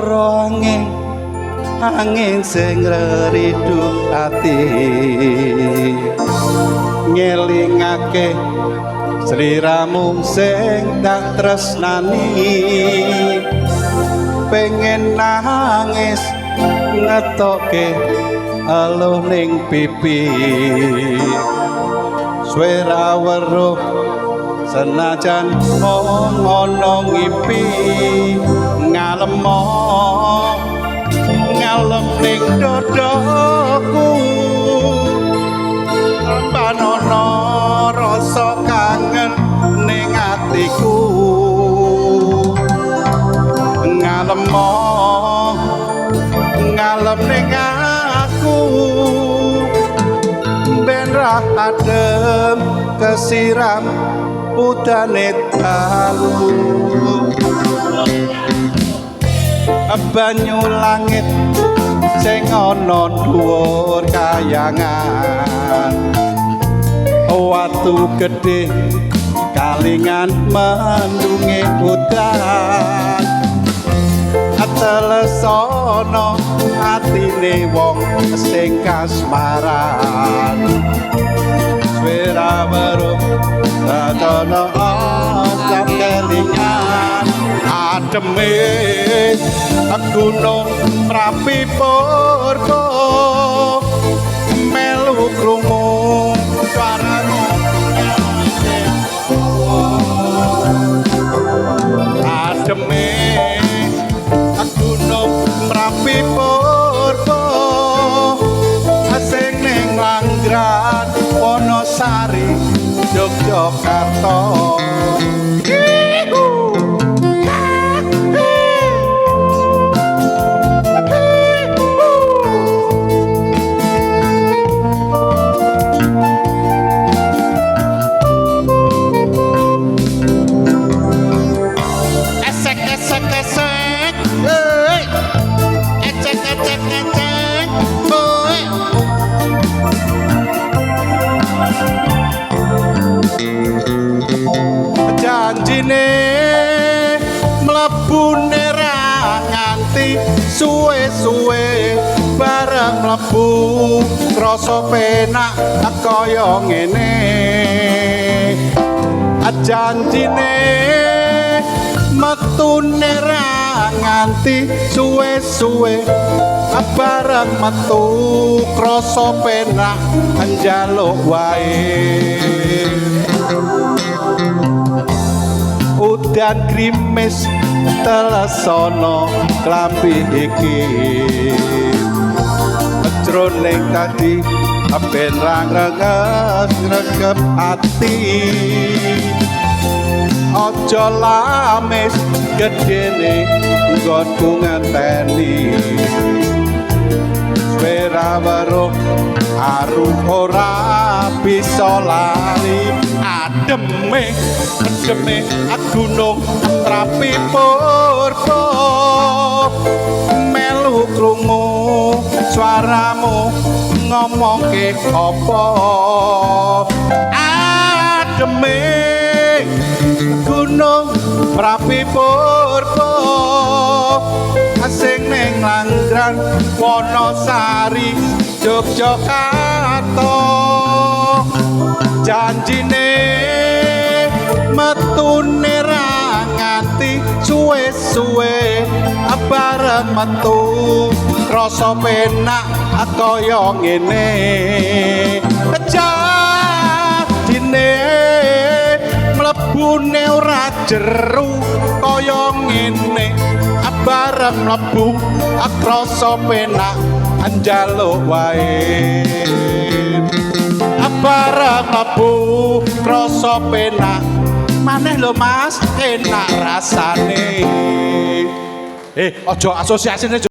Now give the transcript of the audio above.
swara angin sing reriduk ati ngelingake sliramu sing tak tresnani pengen nangis ngetoke eluh ning pipi swara weruh senajan ngono ngimpi ngalem ning dodoku panono rasa kangen ning atiku ngalem ning aku ben ra adem kesiram udane talu banyu langit sing ana dhuwur kayangan watu gedhe kalingan mendunge udan atelesana atine wong sing kasmaran swara weruh tatono sak kelingan ademe gunung Merapi Purba melu krungu swaramu ademe gunung Merapi Purba sing ning Langgrad Wonosari Yogyakarta janjine mlebune ra nganti suwe-suwe bareng mlebu krasa penak kaya ngene janjine metune ra nganti suwe-suwe bareng metu krasa penak njaluk wae udan grimis telesana klambi iki jroning tadi ben rang-ranges ngregep ati aja lamis gedene nggonku ngenteni swara weruh aruh ora bisa lali ademe gunung Merapi Purba melu krungu swaramu ngomongke apa ademe gunung Merapi Purba sing ning Langgrad Wonosari Yogyakarta janjine metune ra nganti suwe-suwe bareng metu rasa penak kaya ngene janjine mlebune ora jeru kaya ngene bareng mlebu rasa penak njaluk wae bareng mlebu rasa penak maneh lho Mas enak rasane aja asosiasine